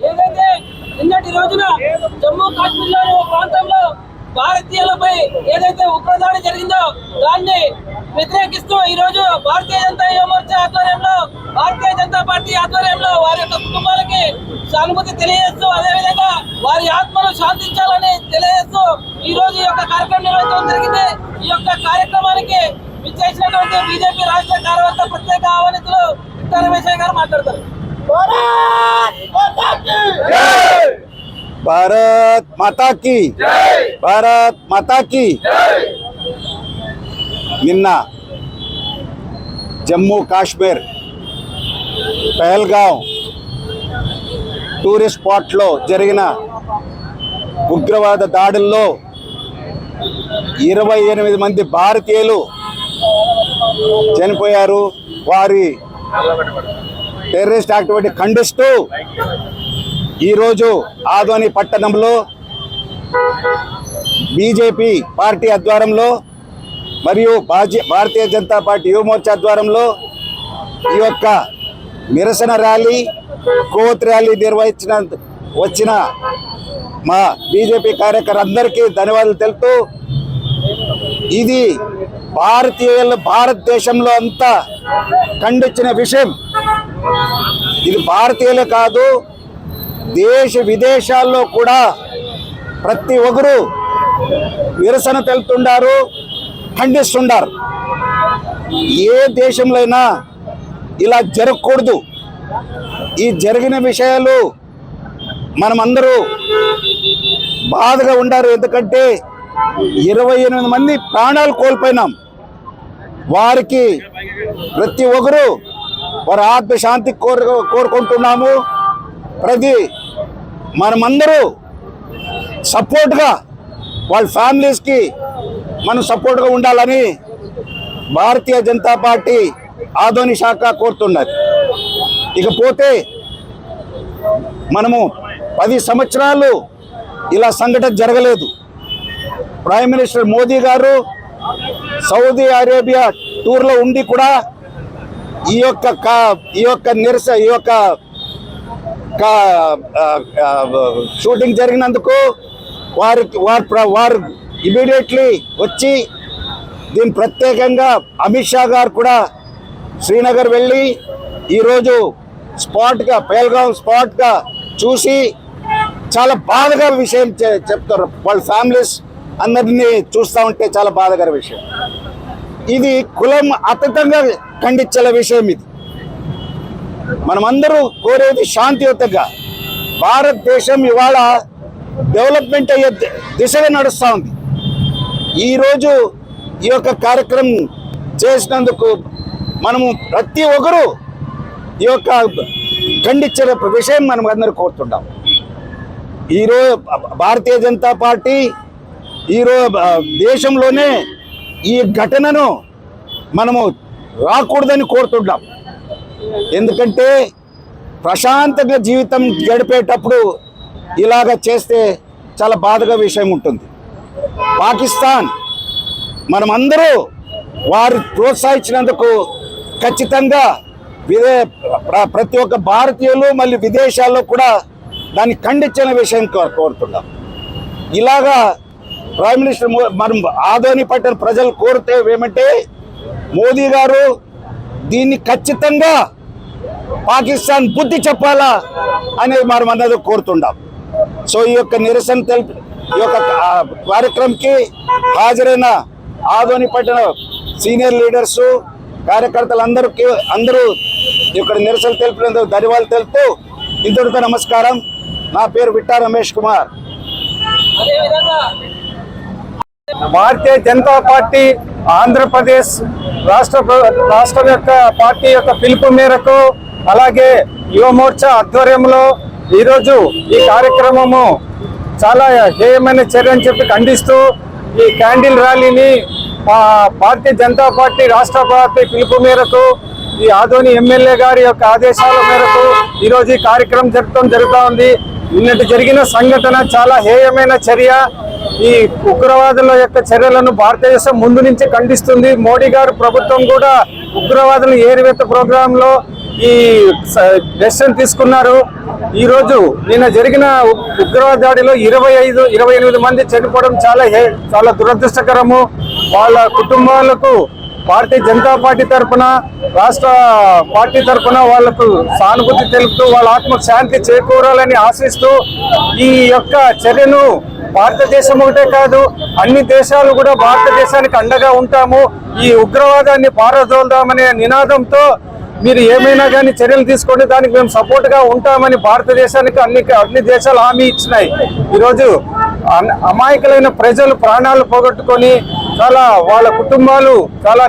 ఏదైతే నిన్నటి రోజున జమ్మూ కాశ్మీర్ లోని ఒక ప్రాంతంలో భారతీయులపై ఏదైతే ఉగ్రదాడి జరిగిందో దాన్ని వ్యతిరేకిస్తూ ఈ రోజు భారతీయ జనతా యువమోర్చా ఆధ్వర్యంలో భారతీయ జనతా పార్టీ ఆధ్వర్యంలో వారి యొక్క కుటుంబాలకి సానుభూతి తెలియజేస్తూ అదేవిధంగా వారి ఆత్మను శాంతించాలని తెలియజేస్తూ ఈ రోజు ఈ యొక్క కార్యక్రమం నిర్వహించడం జరిగింది. ఈ యొక్క కార్యక్రమానికి విచ్చేసినటువంటి బీజేపీ రాష్ట్ర కార్యవర్గ ప్రత్యేక ఆహ్వానితులు విక్టర్ రమేష్ గారు మాట్లాడతారు. भारत माता की भारत माता की నిన్న జమ్మూ కాశ్మీర్ పహల్గాం టూరిస్ట్ స్పాట్లో జరిగిన ఉగ్రవాద దాడుల్లో 28 మంది భారతీయులు చనిపోయారు. వారి టెర్రరిస్ట్ యాక్టివిటీ ఖండిస్తూ ఈరోజు ఆదోని పట్టణంలో బీజేపీ పార్టీ ఆధ్వర్యంలో మరియు భారతీయ జనతా పార్టీ యువమోర్చా ఆధ్వర్యంలో ఈ యొక్క నిరసన ర్యాలీ కోత్ ర్యాలీ వచ్చిన మా బీజేపీ కార్యకర్తలందరికీ ధన్యవాదాలు తెలుపుతూ ఇది భారతదేశంలో అంతా ఖండించిన విషయం. ఇది భారతీయులే కాదు, దేశ విదేశాల్లో కూడా ప్రతి ఒక్కరు నిరసన తెలుపుతుండారు, ఖండిస్తుండారు. ఏ దేశంలో అయినా ఇలా జరగకూడదు. ఈ జరిగిన విషయాలు మనమందరూ బాధగా ఉండారు. ఎందుకంటే 28 మంది ప్రాణాలు కోల్పోయినాం. వారికి ప్రతి ఒక్కరు వారి ఆత్మశాంతి కోరుకుంటున్నాము. మనమందరూ సపోర్ట్గా వాళ్ళ ఫ్యామిలీస్కి మనం సపోర్ట్గా ఉండాలని భారతీయ జనతా పార్టీ ఆదోని శాఖ కోరుతున్నది. ఇకపోతే మనము 10 సంవత్సరాలు ఇలా సంఘటన జరగలేదు. ప్రైమ్ మినిస్టర్ మోదీ గారు సౌదీ అరేబియా టూర్లో ఉండి కూడా ఈ యొక్క షూటింగ్ జరిగినందుకు వారు ఇమీడియట్లీ వచ్చి దీని ప్రత్యేకంగా అమిత్ షా గారు కూడా శ్రీనగర్ వెళ్ళి ఈరోజు పహల్గాం స్పాట్గా చూసి చాలా బాధగా విషయం చెప్తారు. వాళ్ళ ఫ్యామిలీస్ అందరినీ చూస్తూ ఉంటే చాలా బాధకర విషయం. ఇది కులం అతీతంగా ఖండించాల విషయం. ఇది మనమందరూ కోరేది శాంతియుతంగా. భారతదేశం ఇవాళ డెవలప్మెంట్ అయ్యే దిశగా నడుస్తూ ఉంది. ఈరోజు ఈ యొక్క కార్యక్రమం చేసినందుకు మనము ప్రతి ఒక్కరూ ఈ యొక్క ఖండించే విషయం మనం అందరూ కోరుతున్నాం. ఈరోజు భారతీయ జనతా పార్టీ ఈరోజు దేశంలోనే ఈ ఘటనను మనము రాకూడదని కోరుతున్నాం. ఎందుకంటే ప్రశాంతంగా జీవితం గడిపేటప్పుడు ఇలాగ చేస్తే చాలా బాధగా విషయం ఉంటుంది. పాకిస్తాన్ మనమందరూ వారు ప్రోత్సహించినందుకు ఖచ్చితంగా ప్రతి ఒక్క భారతీయులు మళ్ళీ విదేశాల్లో కూడా దాన్ని ఖండించిన విషయం కోరుతున్నాం. ఇలాగా ప్రైమ్ మినిస్టర్ మనం ఆదోని పట్టణ ప్రజలు కోరితే ఏమంటే మోదీ గారు దీన్ని ఖచ్చితంగా పాకిస్తాన్ బుద్ధి చెప్పాలా అనేది మనం అన్నది కోరుతున్నాం. సో ఈ యొక్క నిరసన ఈ యొక్క కార్యక్రమంకి హాజరైన ఆదోని పట్టణ సీనియర్ లీడర్స్ కార్యకర్తలు అందరూ ఇక్కడ నిరసన తెలిపినందుకు ధన్యవాదాలు తెలుపుతూ ఇంతటితో నమస్కారం. నా పేరు విక్టర్ రమేష్ కుమార్. భారతీయ జనతా పార్టీ ఆంధ్రప్రదేశ్ రాష్ట్ర యొక్క పార్టీ యొక్క పిలుపు మేరకు అలాగే యువమోర్చా ఆధ్వర్యంలో ఈరోజు ఈ కార్యక్రమము చాలా హేయమైన చర్య అని చెప్పి ఖండిస్తూ ఈ క్యాండిల్ ర్యాలీని భారతీయ జనతా పార్టీ రాష్ట్ర పార్టీ పిలుపు మేరకు ఈ ఆదోని ఎమ్మెల్యే గారి యొక్క ఆదేశాల మేరకు ఈరోజు ఈ కార్యక్రమం జరుగుతూ ఉంది. నిన్నటి జరిగిన సంఘటన చాలా హేయమైన చర్య. ఈ ఉగ్రవాదుల యొక్క చర్యలను భారతదేశం ముందు నుంచి ఖండిస్తుంది. మోడీ గారు ప్రభుత్వం కూడా ఉగ్రవాదుల ఏరివేత ప్రోగ్రామ్ లో ఈ డెసిషన్ తీసుకున్నారు. ఈ రోజు నిన్న జరిగిన ఉగ్రవాద దాడిలో 28 మంది చనిపోవడం చాలా దురదృష్టకరము. వాళ్ళ కుటుంబాలకు భారతీయ జనతా పార్టీ తరఫున, రాష్ట్ర పార్టీ తరఫున వాళ్లకు సానుభూతి తెలుపుతూ వాళ్ళ ఆత్మకు శాంతి చేకూరాలని ఆశిస్తూ ఈ యొక్క చర్యను భారతదేశం ఒకటే కాదు, అన్ని దేశాలు కూడా భారతదేశానికి అండగా ఉంటాము, ఈ ఉగ్రవాదాన్ని పారదోల్దామనే నినాదంతో మీరు ఏమైనా కానీ చర్యలు తీసుకోండి, దానికి మేము సపోర్ట్ గా ఉంటామని భారతదేశానికి అన్ని దేశాలు హామీ ఇచ్చినాయి. ఈరోజు అమాయకులైన ప్రజలు ప్రాణాలు పోగొట్టుకొని వాళ్ళ కుటుంబాలు చాలా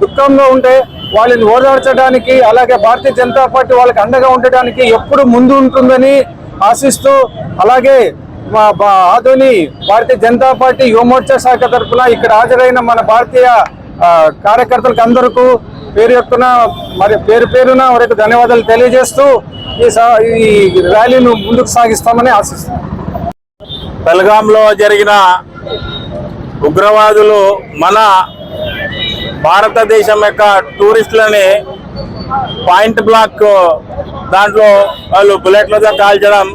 దుఃఖంలో ఉంటే వాళ్ళని ఓదార్చడానికి, అలాగే భారతీయ జనతా పార్టీ వాళ్ళకి అండగా ఉండడానికి ఎప్పుడు ముందు ఉంటుందని ఆశిస్తూ, అలాగే మా ఆదోని భారతీయ జనతా పార్టీ యువమోర్చా శాఖ తరఫున ఇక్కడ హాజరైన మన భారతీయ కార్యకర్తలకు అందరికీ పేరు పేరున వారికి ధన్యవాదాలు తెలియజేస్తూ ఈ ర్యాలీను ముందుకు సాగిస్తామని ఆశిస్తున్నాం. బెల్గాంలో జరిగిన ఉగ్రవాదులు మన భారతదేశం యొక్క టూరిస్టులని పాయింట్ బ్లాక్ దాంట్లో వాళ్ళు బుల్లెట్లతో కాల్చడం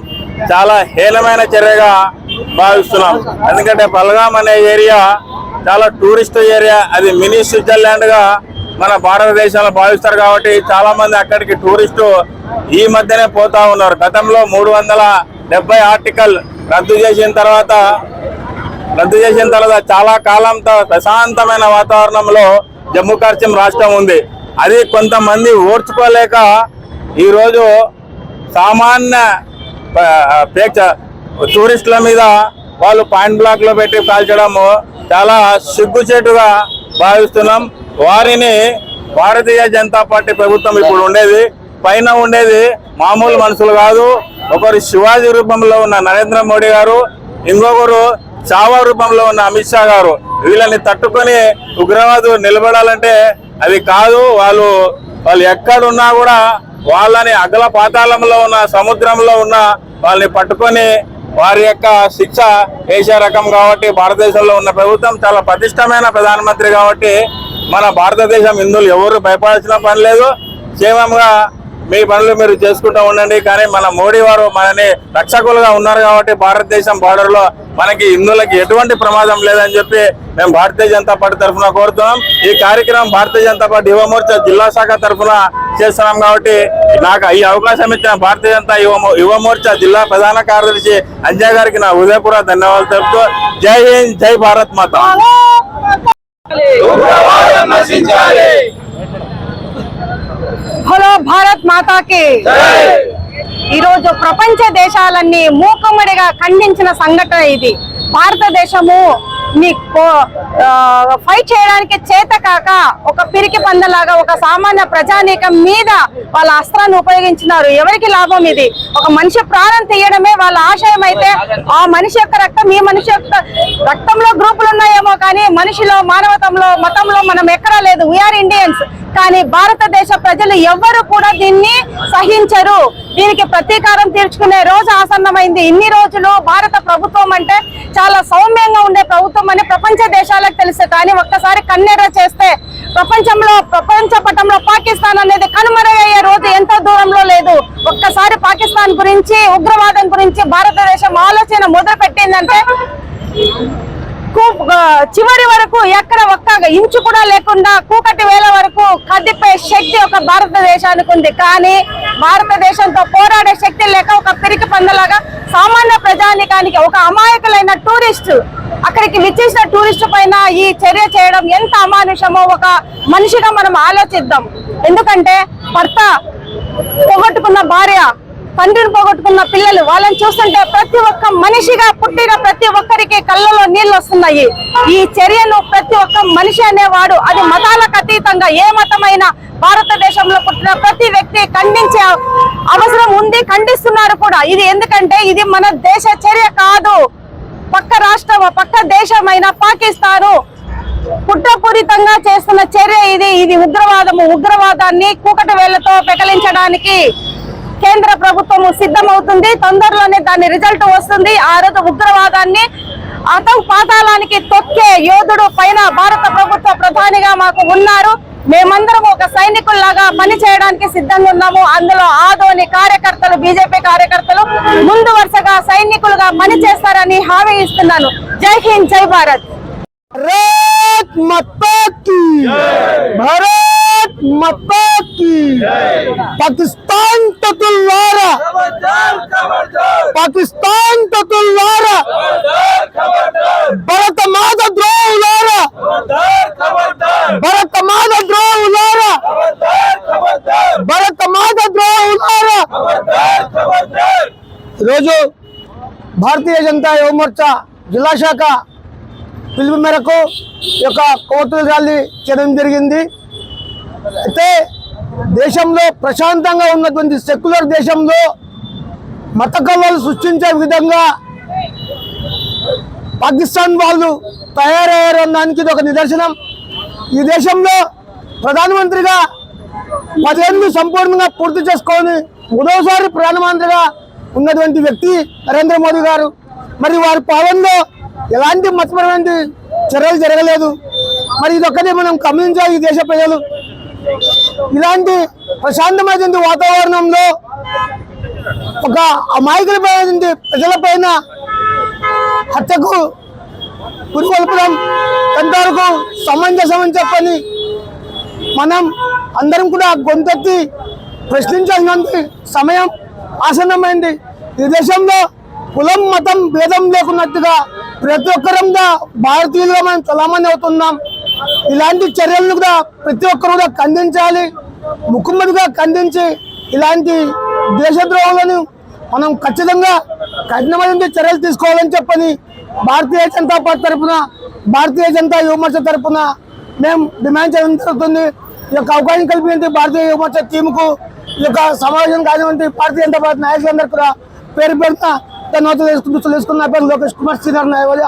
చాలా హీనమైన చర్యగా భావిస్తున్నాం. ఎందుకంటే బెల్గాం అనే ఏరియా చాలా టూరిస్ట్ ఏరియా, అది మినీ స్విట్జర్లాండ్ గా మన భారతదేశంలో భావిస్తారు. కాబట్టి చాలా మంది అక్కడికి టూరిస్టు ఈ మధ్యనే పోతా ఉన్నారు. గతంలో 370 ఆర్టికల్ రద్దు చేసిన తర్వాత చాలా కాలంతో ప్రశాంతమైన వాతావరణంలో జమ్మూ కాశ్మీర్ రాష్ట్రం ఉంది. అది కొంతమంది ఓర్చుకోలేక ఈరోజు సామాన్య టూరిస్టుల మీద వాళ్ళు పాయింట్ బ్లాక్ లో పెట్టి కాల్చడము చాలా సిగ్గుచేటుగా భావిస్తున్నాం. వారిని భారతీయ జనతా పార్టీ ప్రభుత్వం ఇప్పుడు పైన ఉండేది మామూలు మనుషులు కాదు. ఒకరు శివాజీ రూపంలో ఉన్న నరేంద్ర మోడీ గారు, ఇంకొకరు చావా రూపంలో ఉన్న అమిత్ షా గారు. వీళ్ళని తట్టుకొని ఉగ్రవాదులు నిలబడాలంటే అది కాదు. వాళ్ళు ఎక్కడున్నా కూడా వాళ్ళని అగల పాతాళంలో ఉన్న సముద్రంలో ఉన్న వాళ్ళని పట్టుకొని వారి యొక్క శిక్ష వేసే రకం. కాబట్టి భారతదేశంలో ఉన్న ప్రభుత్వం చాలా పటిష్టమైన ప్రధానమంత్రి కాబట్టి మన భారతదేశం హిందువులు ఎవరు భయపడాల్సిన పని లేదు. క్షేమంగా మీ పనులు మీరు చేసుకుంటూ ఉండండి. కానీ మన మోడీ వారు మనని రక్షకులుగా ఉన్నారు కాబట్టి భారతదేశం బార్డర్ లో మనకి హిందువులకి ఎటువంటి ప్రమాదం లేదని చెప్పి మేము భారతీయ జనతా పార్టీ తరఫున కోరుతున్నాం. ఈ కార్యక్రమం భారతీయ జనతా పార్టీ యువమోర్చా జిల్లా శాఖ తరఫున చేస్తున్నాం. కాబట్టి నాకు ఈ అవకాశం ఇచ్చిన భారతీయ జనతా యువమోర్చా జిల్లా ప్రధాన కార్యదర్శి అంజయ్ గారికి నా హృదయపూర్వక ధన్యవాదాలు తెలుపుతూ జై హింద్, జై భారత్ మాత. హలో భారత్ మాతాకి. ఈరోజు ప్రపంచ దేశాలన్నీ మూకుమ్మడిగా ఖండించిన సంఘటన ఇది. భారతదేశము ఫైట్ చేయడానికి చేత కాక ఒక పిరికి పందలాగా ఒక సామాన్య ప్రజానీకం మీద వాళ్ళ అస్త్రాన్ని ఉపయోగించినారు. ఎవరికి లాభం ఇది? ఒక మనిషి ప్రాణం తీయడమే వాళ్ళ ఆశయం అయితే ఆ మనిషి యొక్క రక్తం ఈ మనిషి యొక్క రక్తంలో గ్రూపులు ఉన్నాయేమో కానీ మనిషిలో, మానవతంలో, మతంలో మనం ఎక్కడా లేదు. We are Indians. కానీ భారతదేశ ప్రజలు ఎవ్వరు కూడా దీన్ని సహించరు. దీనికి ప్రతీకారం తీర్చుకునే రోజు ఆసన్నమైంది. ఇన్ని రోజులు భారత ప్రభుత్వం అంటే చాలా సౌమ్యంగా ఉండే ప్రభుత్వం అని ప్రపంచ దేశాలకు తెలుసు. కానీ ఒక్కసారి కన్నెర్ర చేస్తే ప్రపంచ పటంలో పాకిస్తాన్ అనేది కనుమరుగయ్యే రోజు ఎంతో దూరంలో లేదు. ఒక్కసారి పాకిస్తాన్ గురించి, ఉగ్రవాదం గురించి భారతదేశం ఆలోచన మొదలు పెట్టిందంటే చివరి వరకు ఎక్కడ ఒక్క ఇంచు కూడా లేకుండా కూకటి వేల వరకు కదిపే శక్తి ఒక భారతదేశానికి ఉంది. కానీ భారతదేశంతో పోరాడే శక్తి లేక ఒక పిరికి పందలాగా సామాన్య ప్రజానికానికి, ఒక అమాయకులైన టూరిస్టు, అక్కడికి విచ్చేసిన టూరిస్టు పైన ఈ చర్య చేయడం ఎంత అమానుషమో ఒక మనిషిగా మనం ఆలోచిద్దాం. ఎందుకంటే భర్త పోగొట్టుకున్న భార్య, తండ్రిని పోగొట్టుకున్న పిల్లలు, వాళ్ళని చూస్తుంటే ప్రతి ఒక్క మనిషిగా పుట్టిన ప్రతి ఒక్కరికి కళ్ళలో నీళ్లు వస్తున్నాయి. ఈ చర్యను ప్రతి ఒక్క మనిషి అనేవాడు, అది మతాలకు అతీతంగా ఏ మతమైనా భారతదేశంలో పుట్టిన ప్రతి వ్యక్తి ఖండించే అవసరం ఉంది. ఖండిస్తున్నారు కూడా. ఇది ఎందుకంటే ఇది మన దేశ చర్య కాదు. పక్క రాష్ట్రం, పక్క దేశమైన పాకిస్తాను కుట్రపూరితంగా చేస్తున్న చర్య ఇది. ఇది ఉగ్రవాదాన్ని కూకటి వేళ్లతో పెకలించడానికి కేంద్ర ప్రభుత్వం సిద్ధమవుతుంది. తొందరలోనే దాని రిజల్ట్ వస్తుంది. ఆ రోజు ఉగ్రవాదాన్ని పాతాళానికి తొక్కే యోధుడు పైన భారత ప్రభుత్వ ప్రధానిగా మాకు ఉన్నారు. మేమందరం ఒక సైనికుల్లాగా పని చేయడానికి సిద్ధంగా ఉన్నాము. అందులో ఆదోని కార్యకర్తలు, బీజేపీ కార్యకర్తలు ముందు వరుసగా సైనికులుగా పని చేస్తారని హామీ ఇస్తున్నాను. జై హింద్, జై భారత్. भारत माता की भारत माता की पाकिस्तान ततुल्लारा पाकिस्तान ततुल्लारा भारत माता द्रोहुलारा भारत माता द्रोहुलारा भारत माता द्रोहुलारा ఈరోజు భారతీయ జనతా యువ మోర్చా జిల్లా శాఖ పిలుపు మేరకు ఈ యొక్క కోర్టుల ర్యాలీ చేయడం జరిగింది. అయితే దేశంలో ప్రశాంతంగా ఉన్నటువంటి సెక్యులర్ దేశంలో మత కలహాలు సృష్టించే విధంగా పాకిస్తాన్ వాళ్ళు తయారయ్యారనడానికి ఇది ఒక నిదర్శనం. ఈ దేశంలో ప్రధానమంత్రిగా 10 ఏళ్ళు సంపూర్ణంగా పూర్తి చేసుకొని మూడవసారి ప్రధానమంత్రిగా ఉన్నటువంటి వ్యక్తి నరేంద్ర మోదీ గారు. మరి వారి పాలనలో ఎలాంటి మతపరమైన చర్యలు జరగలేదు. మరి ఇదొక్కటే మనం గమనించాలి. ఈ దేశ ప్రజలు ఇలాంటి ప్రశాంతమైనటువంటి వాతావరణంలో ఒక అమాయకులమైనటువంటి ప్రజలపైన హత్యకు పురికొల్పడం ఎంతవరకు సమంజసమని చెప్పని మనం అందరం కూడా గొంతెత్తి ప్రశ్నించాల్సిన సమయం ఆసన్నమైంది. ఈ దేశంలో కులం మతం భేదం లేకున్నట్టుగా ప్రతి ఒక్కరంగా భారతీయులుగా మనం చలామణి అవుతున్నాం. ఇలాంటి చర్యలను కూడా ప్రతి ఒక్కరు కూడా ఖండించాలి. ముఖ్యమంత్రిగా ఖండించి ఇలాంటి దేశద్రోహులను మనం ఖచ్చితంగా కఠినమైన చర్యలు తీసుకోవాలని చెప్పని భారతీయ జనతా పార్టీ తరఫున, భారతీయ జనతా యువ మోర్చా తరఫున మేము డిమాండ్ చేయడం జరుగుతుంది. ఈ యొక్క అవకాశం కల్పించి భారతీయ యువ మోర్చా టీముకు ఈ యొక్క సమావేశం కానివ్వండి భారతీయ జనతా పార్టీ నాయకులందరూ కూడా పేరు పెడతా ధన్యవాదాలు తెలుసుకున్న లోకేష్ కుమార్ సీనియర్ న్యాయవాది.